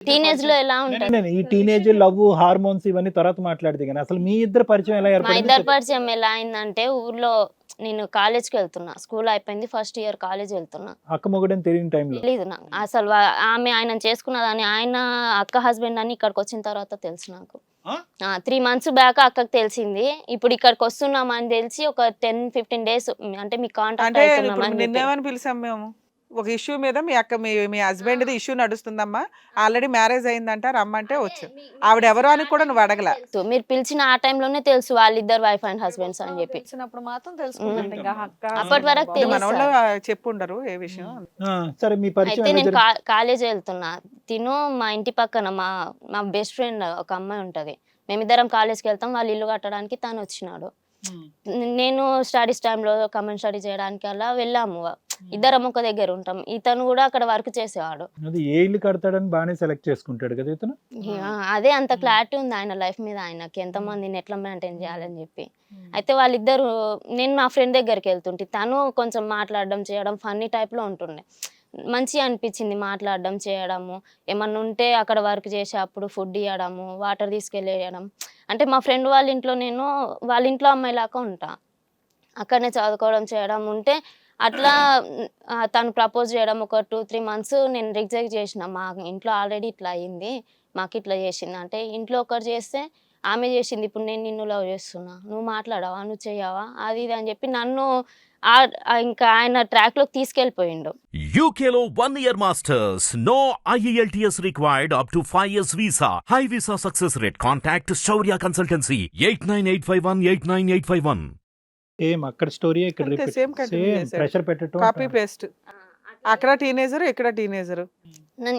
Teenage లో ఎలా ఉంటుంది? ఈ టీనేజ్ లవ్ హార్మోన్స్ ఇవన్నీ తర్వాత మాట్లాడితే కానీ అసలు మీ ఇద్దరు పరిచయం ఎలా మా ఏర్పడింది ఇద్దరి పరిచయం ఎలా అయిందంటే, ఊర్లో నేను కాలేజ్కి వెళ్తున్నా, స్కూల్ అయిపోయింది, ఫస్ట్ ఇయర్ కాలేజ్ వెళ్తున్నా. అక్క మొగుడని తెలియని టైంలో తెలీదు నాకు అసలు. ఆమె ఆయన చేసుకున్నదని, ఆయన అక్క హస్బెండ్ అని ఇక్కడికి వచ్చిన తర్వాత తెలుసు నాకు. 3 months బ్యాక్ అక్కకి తెలిసింది. ఇప్పుడు ఇక్కడికి వస్తున్నామని తెలిసి ఒక 10-15 days అంటే మీకు కాంటాక్ట్ అంటే ఇప్పుడు అవుతున్నామని చెప్పి. నిన్నేమని పిలిచాం మేము? ఒక ఇష్యూ మీద మీ అక్క మీ హస్బెండ్ది ఇష్యూ నడుస్తుందమ్మా, ఆల్రెడీ మ్యారేజ్ అయిందంట, రమ్మంటే వచ్చు. ఆవిడ ఎవరో అని కూడా నువ్వు అడగల. మీరు పిలిచిన ఆ టైంలోనే తెలుసు వాళ్ళిద్దరు వైఫ్ అండ్ హస్బెండ్స్ అని చెప్పి. తెలిసినప్పుడు మాత్రం తెలుసుకుంటాం ఇంకా అక్క అప్పటి వరకు అంటే తెలియదు మనోళ్ళు సార్. చెప్పుండరు ఏ విషయం. సరే మీ పరిచయం అయితే ఎలా నేను జరిగింది? కాలేజ్ వెళ్తున్నా. తిను మా ఇంటి పక్కన మా బెస్ట్ ఫ్రెండ్ ఒక అమ్మాయి ఉంటది. మేమిద్దరం కాలేజ్కి వెళ్తాం. వాళ్ళు ఇల్లు కట్టడానికి తను వచ్చినాడు. నేను స్టడీస్ టైంలో కమెంట్ స్టడీ చేయడానికి అలా వెళ్ళాము. ఇద్దరం ఒక దగ్గర ఉంటాం. ఇతను కూడా అక్కడ వర్క్ చేసేవాడు. అది ఏ ఇల్లు కడతాడని బాగానే సెలెక్ట్ చేసుకుంటాడు కదా ఇతను. అదే అంత క్లారిటీ ఉంది ఆయన లైఫ్ మీద, ఆయనకి ఎంతమందిని ఎట్లా మెయింటైన్ చేయాలని చెప్పి. అయితే వాళ్ళిద్దరు, నేను మా ఫ్రెండ్ దగ్గరికి వెళ్తుంటే తను కొంచెం మాట్లాడడం చేయడం ఫన్నీ టైప్లో ఉంటుండే. మంచిగా అనిపించింది మాట్లాడడం చేయడము. ఏమన్నా ఉంటే అక్కడ వర్క్ చేసే అప్పుడు ఫుడ్ ఇవ్వడము, వాటర్ తీసుకెళ్ళేయడం. అంటే మా ఫ్రెండ్ వాళ్ళ ఇంట్లో నేను వాళ్ళ ఇంట్లో అమ్మాయిలాగా ఉంటా. అక్కడనే చదువుకోవడం చేయడం ఉంటే అట్లా తను ప్రపోజ్ చేయడం ఒక 2-3 months నేను రిజెక్ట్ చేసిన. మా ఇంట్లో ఆల్రెడీ ఇట్లా అయింది, మాకు ఇట్లా చేసింది అంటే, ఇంట్లో ఒకటి చేస్తే ఆమె చేసింది, ఇప్పుడు నేను నిన్ను లవ్ చేస్తున్నా, నువ్వు మాట్లాడవా, నువ్వు చెయ్యవా, అది ఇది అని చెప్పి నన్ను ఇంకా ఆయన ట్రాక్లోకి తీసుకెళ్ళిపోయిండు. UKలో 1 year masters. No IELTS required up to 5 years visa. High visa success rate. Contact Shaurya Consultancy 89851 ఏం అక్కడ స్టోరీ ఇక్కడ అంతే, రిపీట్ same continue సేమ్ చేశాడు. ప్రెషర్ పెట్టడం కాపీ పేస్ట్. అక్కడ టీనేజర్, ఇక్కడ టీనేజర్.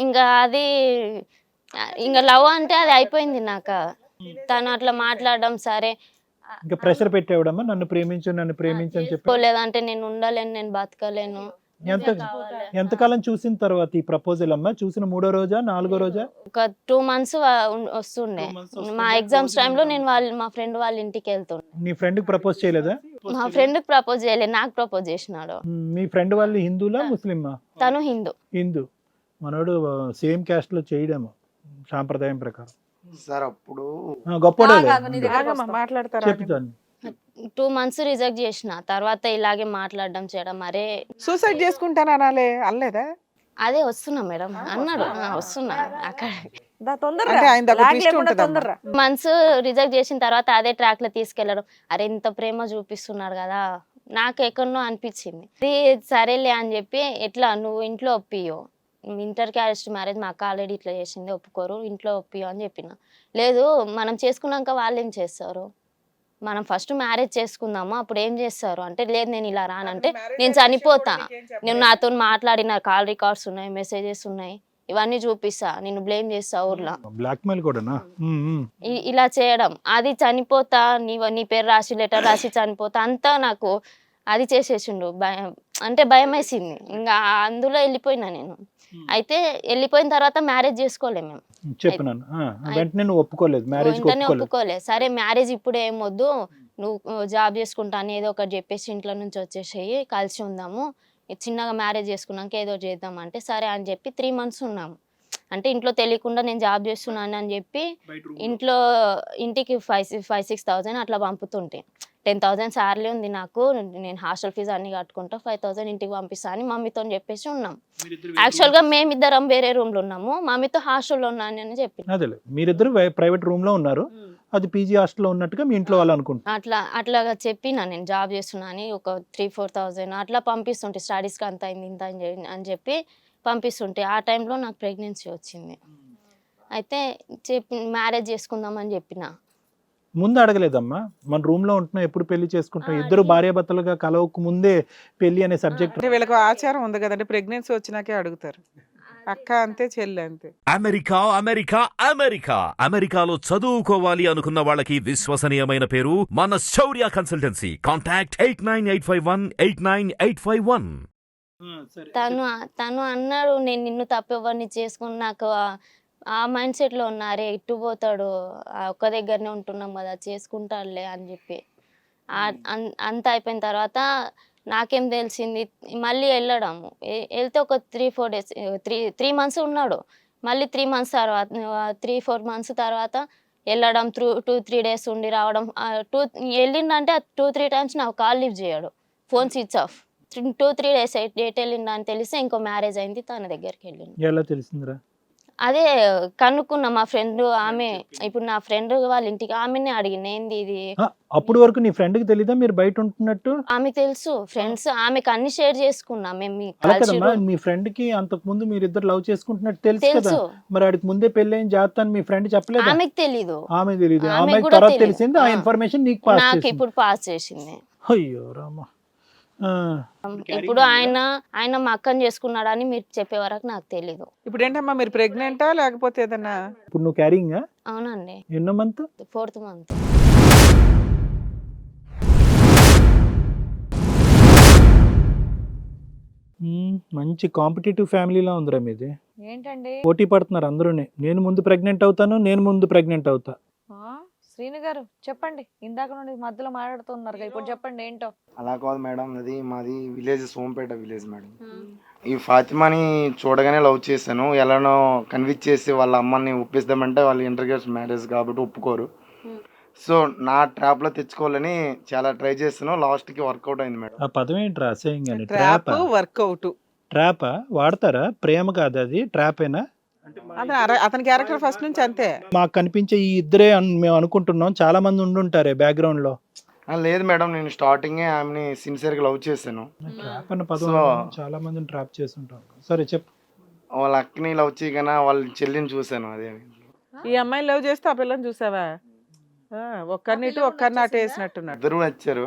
ఇంకా అది ఇంకా లవ్ అంటే అది అయిపోయింది నాకు. తను అట్లా మాట్లాడడం సరే ఇంకా ప్రెషర్ పెట్టేవడమ్మా నన్ను ప్రేమించు అని చెప్పి. లేదంటే నేను ఉండలేను, నేను బతకలేను. ఎంతకాలం చూసిన తర్వాత ఈ ప్రపోజల్ అమ్మా? చూసిన 3వ రోజా 4వ రోజా? ఒక 2 months వస్తుండే. మా ఎగ్జామ్స్ టైంలో నేను మా ఫ్రెండ్ వాళ్ళ ఇంటికి వెళ్తుండే. నీ ఫ్రెండ్ కి ప్రపోజ్ చేయలేదా? మా ఫ్రెండ్ ప్రపోజ్ చేయలేదు, నాకు ప్రపోజ్ చేసినాడు. మీ ఫ్రెండ్ వాళ్ళు హిందూలా ముస్లిమా? తను హిందూ. హిందూ. మనోడు సేమ్ క్యాస్ట్ లో చేయడము సాంప్రదాయం ప్రకారం. సార్ అప్పుడు గొప్పడే మాట్లాడతారా? చెప్తాను. 2 months రిజెక్ట్ చేసిన తర్వాత ఇలాగే మాట్లాడడం చేయడం. అరే సూసైడ్ చేసుకుంటాను అనాలే, అనలేదా? అదే వస్తున్నా మేడం అన్నాడు. వస్తున్నా అక్కడ అంటే ఆయన దగ్గర twist ఉంటదమ్మా. మంత్స్ రిజెక్ట్ చేసిన తర్వాత అదే ట్రాక్ లో తీసుకెళ్లడం. అరే ఇంత ప్రేమ చూపిస్తున్నాడు కదా, నాకు ఎక్కడనో అనిపించింది. సరేలే అని చెప్పి, ఎట్లా నువ్వు ఇంట్లో ఒప్పియో, ఇంటర్ క్యాస్ట్ మ్యారేజ్ మా అక్క ఆల్రెడీ ఇట్లా చేసింది, ఒప్పుకోరు, ఇంట్లో ఒప్పియో అని చెప్పిన. లేదు మనం చేసుకున్నాక వాళ్ళు ఏం చేస్తారు, మనం ఫస్ట్ మ్యారేజ్ చేసుకుందాము అప్పుడు ఏం చేస్తారు అంటే, లేదు నేను ఇలా రానంటే నేను చనిపోతా, నేను నాతో మాట్లాడిన కాల్ రికార్డ్స్ ఉన్నాయి, మెసేజెస్ ఉన్నాయి, ఇవన్నీ చూపిస్తా, నేను బ్లేమ్ చేస్తా ఊర్లో, బ్లాక్మెయిల్ కూడానా? ఇలా చేయడం. అది చనిపోతా, నీ పేరు రాసి లెటర్ రాసి చనిపోతా, అంతా నాకు అది చేసేసిండు. భయం అంటే భయం వేసింది. ఇంకా అందులో వెళ్ళిపోయినా నేను. అయితే వెళ్ళిపోయిన తర్వాత మ్యారేజ్ చేసుకోలేము మేము. చెప్పినాను వెంటనే నువ్వు ఒప్పుకోలేదు, మ్యారేజ్ ఒప్పుకోలేదు. సరే మ్యారేజ్ ఇప్పుడు ఏం వద్దు, నువ్వు జాబ్ చేసుకుంటాను ఏదో ఒకటి చెప్పేసి ఇంట్లో నుంచి వచ్చేసేయి, కలిసి ఉందాము, చిన్నగా మ్యారేజ్ చేసుకున్నాక ఏదో చేద్దాం అంటే సరే అని చెప్పి 3 months ఉన్నాము. అంటే ఇంట్లో తెలియకుండా నేను జాబ్ చేస్తున్నాను అని చెప్పి ఇంటికి 5,000-6,000 అట్లా పంపుతుంటే, 10,000 శాలరీ ఉంది నాకు, నేను హాస్టల్ ఫీజు అన్ని కట్టుకుంటా, 5,000 ఇంటికి పంపిస్తా అని మమ్మీతో చెప్పేసి ఉన్నాం. యాక్చువల్గా మేమిద్దరం వేరే రూమ్ లో ఉన్నాము, మమ్మీతో హాస్టల్లో ఉన్నాను అని చెప్పి. అదేలే, మీరిద్దరు ప్రైవేట్ రూమ్ లో ఉన్నారు, అది పీజీ హాస్టల్లో ఉన్నట్టుగా మీ ఇంట్లో వాళ్ళు అనుకుంటారు. అట్లాగా చెప్పినా నేను జాబ్ చేస్తున్నా అని, ఒక 3,000-4,000 అట్లా పంపిస్తుంటే, స్టడీస్కి అంత అయింది ఇంత అని చెప్పి పంపిస్తుంటే, ఆ టైంలో నాకు ప్రెగ్నెన్సీ వచ్చింది. అయితే మ్యారేజ్ చేసుకుందామని చెప్పిన. ముందు అడగలేదమ్మా, మన రూమ్ లో ఉంటున్నాం ఎప్పుడు పెళ్లి చేసుకుంటాం, ఇద్దరు భార్యాభర్తలుగా కలవక ముందే పెళ్లి అనే సబ్జెక్ట్. అంటే వీళ్ళకి ఆచారం ఉంది కదండి, ప్రెగ్నెన్సీ వచ్చినాకే అడుగుతారు. అక్క అంతే, చెల్లి అంతే. అమెరికా అమెరికా అమెరికా అమెరికాలో చదువుకోవాలి అనుకున్న వాళ్ళకి విశ్వసనీయమైన పేరు మన శౌర్య కన్సల్టెన్సీ. కాంటాక్ట్ 89851 తను అన్నాడు, నేను నిన్ను తప్పెవరిని చేసుకుని, నాకు ఆ మైండ్ సెట్ లో ఉన్నారే, ఇటు పోతాడు, ఒక్క దగ్గరనే ఉంటున్నాం కదా, చేసుకుంటాడులే అని చెప్పి. అంత అయిపోయిన తర్వాత నాకేం తెలిసింది, మళ్ళీ వెళ్ళడము. వెళ్తే ఒక 3-4 days 3 months ఉన్నాడు. మళ్ళీ 3 months తర్వాత 3-4 months తర్వాత వెళ్ళడం 2-3 days ఉండి రావడం. వెళ్ళిండంటే 2-3 times నాకు కాల్ లిఫ్ట్ చేయడు, phone switch off. 2-3 days date వెళ్ళిండ అని తెలిస్తే ఇంకో మ్యారేజ్ అయింది, తన దగ్గరికి వెళ్ళిండు. ఎలా తెలిసిందిరా? అదే కనుక్కున్నా మా ఫ్రెండ్, ఆమె ఇప్పుడు నా ఫ్రెండ్ వాళ్ళ ఇంటికి ఆమెనే అడిగింది ఏంది ఇది. అప్పుడు వరకు నీ ఫ్రెండ్ కి తెలీదా మీరు బయట ఉంటున్నట్టు? ఆమెకు తెలుసు, ఫ్రెండ్స్ ఆమెకు అన్ని షేర్ చేసుకున్నాం మేము. అలా కదమ్మా, మీ ఫ్రెండ్ కి అంతకు ముందు మీరిద్దరు లవ్ చేసుకుంటున్నట్టు తెలుసు కదా, తెలుసు. మరి ఆడికి ముందే పెళ్ళైన జాగ్రత్త అని మీ ఫ్రెండ్ చెప్పలేదు? ఆమెకు తెలీదు. ఆమె తెలీదు, ఆమెకు ఆమె కూడా తర్వాత తెలీదు. తెలిసింది, ఆ ఇన్ఫర్మేషన్ నీకు పాస్ నాకు చేసింది. ఇప్పుడు పాస్ చేసింది. అయ్యో రామా. ఇప్పుడు ఆయన మా అక్కని చేసుకున్నాడని మీరు చెప్పే వరకు నాకు తెలీదు. ఇప్పుడు ఏంటమ్మా మీరు ప్రెగ్నెంటా లేకపోతే ఏదన్నా? ఇప్పుడు నువ్వు క్యారింగ్? అవునండి, ఎన్నో మంత్? 4th month. మంచి కాంపిటేటివ్ ఫ్యామిలీలా ఉందిరా మీది. ఏంటండి పోటీ పడుతున్నారు అందరూనే, నేను ముందు ప్రెగ్నెంట్ అవుతాను, నేను ముందు ప్రెగ్నెంట్ అవుతా. శ్రీను గారు చెప్పండి, ఇందాక నుండి మధ్యలో మాట్లాడుతున్నారు ఇప్పుడు చెప్పండి ఏంటో. అలా కాదు మేడం, అది మాది విలేజ్, సోంపేట విలేజ్ మేడం. ఈ ఫాతిమాని చూడగానే లవ్ చేశాను, ఎలానో కన్విన్స్ చేసి వాళ్ళ అమ్మని ఒప్పిస్తామంటే వాళ్ళు ఇంటర్గేషన్ మ్యారేజ్ కాబట్టి ఒప్పుకోరు. సో నా ట్రాప్ లో తెచ్చుకోవాలని చాలా ట్రై చేస్తాను, లాస్ట్ కి వర్కౌట్ అయింది మేడం. ఆ పదం ఏంట్రా అసహ్యంగానే? Trap work out. ట్రాపా వాడతారా? ప్రేమ కాదు అది, ట్రాపేనా? అతని క్యారెక్టర్ ఫస్ట్ నుంచి అంతే. మాకు కనిపించే ఈ ఇద్దరే మేము అనుకుంటున్నాం, చాలా మంది ఉండుంటారే బ్యాక్గ్రౌండ్ లో. లేదు మేడం, నేను స్టార్టింగ్ ఆమెని సిన్సియర్ గా లవ్ చేశాను. ట్రాప్ అన్న పదం చాలా మందిని ట్రాప్ చేస్తుంటాం. సరే చెప్పు. వాళ్ళ అక్కని లవ్ చేయగానే వాళ్ళ చెల్లిని చూశాను. అదే ఈ అమ్మాయిని లవ్ చేస్తే ఆ పిల్లని చూసావా? ఒక్కరిని ఇటు ఒక్కరిని అటు వేసినట్టున్నాడు. ఇద్దరు నచ్చారు.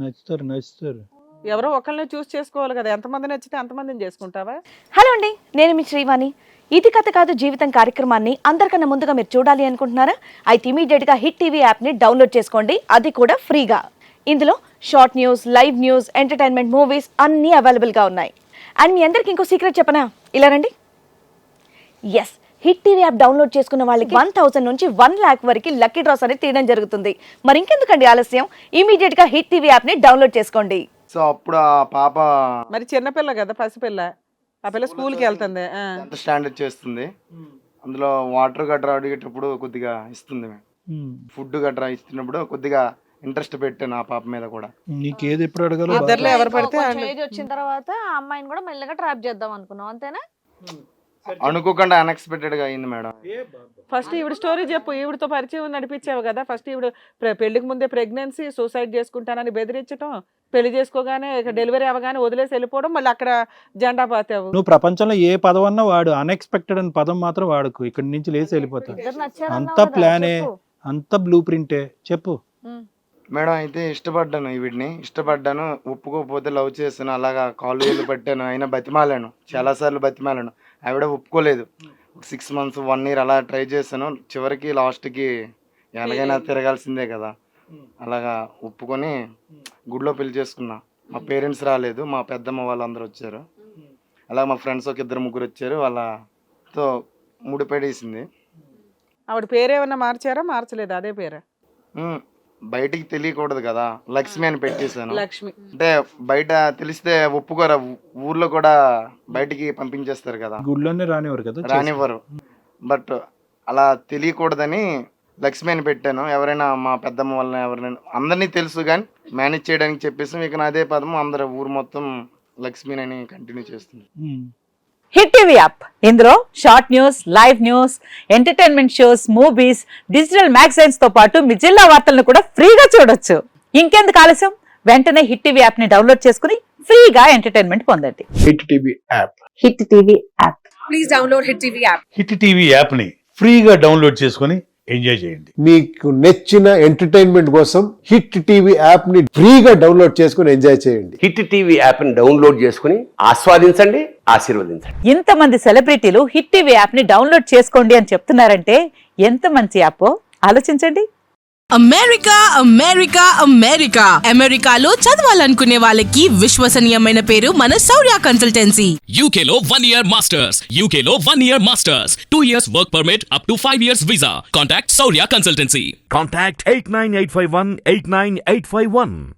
నచ్చుతారు. ఎవరో ఒకరిని చూస్ చేసుకోవాలి కదా, ఎంతమంది నచ్చితే అంతమందిని చేసుకుంటావా? హలో అండి, నేను మీ శ్రీవాణి. ఇది కథ కాదు జీవితం కార్యక్రమాన్ని అందరికన్నా ముందుగా మీరు చూడాలి అనుకుంటున్నారా? అయితే ఇమీడియట్గా హిట్ టీవీ యాప్ని డౌన్లోడ్ చేసుకోండి, అది కూడా ఫ్రీగా. ఇందులో short news, live news, entertainment, movies అన్నీ అవైలబుల్గా ఉన్నాయి. అండ్ మీ అందరికి ఇంకో సీక్రెట్ చెప్పనా? ఇలా రండి. Yes, hit TV app download చేసుకున్న వాళ్ళకి 1000 నుంచి 1 lakh వరకు లక్కీ డ్రాస్ అనేది తీయడం జరుగుతుంది. మరి ఇంకెందుకండి ఆలస్యం, ఇమీడియట్గా హిట్ టీవీ యాప్ని డౌన్లోడ్ చేసుకోండి. సో అప్పుడు ఆ పాప మరి చిన్నపిల్ల కదా, పసిపిల్ల, ఆ పిల్ల స్కూల్కి వెళ్తుంది, స్టాండర్డ్ చేస్తుంది. అందులో వాటర్ గట్రా అడిగేటప్పుడు కొద్దిగా ఇస్తుంది, ఫుడ్ గట్రా ఇస్తున్నప్పుడు కొద్దిగా ఇంట్రెస్ట్ పెట్టాను ఆ పాప మీద కూడా. నీకేది ఎప్పుడు అడగాలో ఇద్దర్లో ఎవరు పడితే ఏజ్ వచ్చిన తర్వాత ఆ అమ్మాయిని కూడా మెల్లగా ట్రాప్ చేద్దాం అనుకున్నాం, అంతేనా? అనుకోకుండా అన్ఎక్స్పెక్టెడ్ గా అయింది మేడం. ఫస్ట్ ఈవిడ స్టోరీ చెప్పు. ఈవిడతో పరిచయం నడిపించావు కదా. ఫస్ట్ ఈవిడ పెళ్లికి ముందే ప్రెగ్నెన్సీ, సూసైడ్ చేసుకుంటానని బెదిరించడం, పెళ్లి చేసుకోగానే డెలివరీ అవ్వగానే వదిలేసి వెళ్ళిపోవడం, మళ్ళీ అక్కడ జెండా పాతావు. నువ్వు ప్రపంచంలో ఏ పదం అన్నా వాడు, అన్ఎక్స్పెక్టెడ్ అని పదం మాత్రం వాడుకు. ఇక్కడి నుంచి లేచి వెళ్ళిపోతా. అంత ప్లానే, అంత బ్లూ ప్రింటే. చెప్పు మేడం. అయితే ఇష్టపడ్డాను, ఒప్పుకోకపోతే లవ్ చేస్తాను, అలాగా కాళ్ళు వేలు పట్టాను, అయినా బతిమాలాను, చాలాసార్లు బతిమాలాను, ఆవిడ ఒప్పుకోలేదు. 6 months 1 year అలా ట్రై చేశాను. చివరికి లాస్ట్కి ఎలాగైనా తిరగాల్సిందే కదా, అలాగా ఒప్పుకొని గుడిలో పెళ్లి చేసుకున్నా. మా పేరెంట్స్ రాలేదు, మా పెద్దమ్మ వాళ్ళందరూ వచ్చారు. అలా మా ఫ్రెండ్స్ ఒక 2-3 వచ్చారు, వాళ్ళతో ముడిపెడేసింది. ఆవిడ పేరేమన్నా మార్చారా, మార్చలేదు? అదే పేరా? బయటికి తెలియకూడదు కదా, లక్ష్మి అని పెట్టేశాను. లక్ష్మి అంటే బయట తెలిస్తే ఒప్పుకోరా, ఊర్లో కూడా బయటికి పంపించేస్తారు కదా, గుడిలోనే రానివ్వరు కదా, రానివ్వరు. బట్ అలా తెలియకూడదని లక్ష్మి అని పెట్టాను. ఎవరైనా మా పెద్దమ్మ వాళ్ళని ఎవరైనా అందరినీ తెలుసు కానీ మేనేజ్ చేయడానికి చెప్పేసి ఇక అదే పదము అందరూ ఊరు మొత్తం లక్ష్మి అని కంటిన్యూ చేస్తుంది. హిట్ టీవీ యాప్, ఇందులో short news, live news, entertainment shows, movies, digital magazines తో పాటు మీ జిల్లా వార్తలను కూడా ఫ్రీగా చూడొచ్చు. ఇంకెందుకు ఆలస్యం, వెంటనే హిట్ టీవీ యాప్ ని డౌన్లోడ్ చేసుకుని ఫ్రీగా ఎంటర్టైన్మెంట్ పొందండి. Hit TV app. Hit TV app. Please download hit TV app. Hit TV app ని ఫ్రీగా డౌన్లోడ్ చేసుకుని ఎంజాయ్ చేయండి. మీకు నచ్చిన ఎంటర్టైన్మెంట్ కోసం హిట్ టీవీ యాప్ ని ఫ్రీగా డౌన్లోడ్ చేసుకుని ఎంజాయ్ చేయండి. హిట్ టీవీ యాప్ ని డౌన్లోడ్ చేసుకుని ఆస్వాదించండి, ఆశీర్వదించండి. ఇంతమంది సెలబ్రిటీలు హిట్ టీవీ యాప్ ని డౌన్లోడ్ చేసుకోండి అని చెప్తున్నారంటే ఎంత మంచి యాప్ ఆలోచించండి. అమెరికా అమెరికా అమెరికా అమెరికాలో చదవాలనుకునే వాళ్ళకి విశ్వసనీయమైన పేరు మన శౌర్య కన్సల్టెన్సీ. UK లో 1 year masters, UK లో 1 year masters, 2 years work permit up to 5 years visa. Contact Shaurya Consultancy. Contact 89851 89851.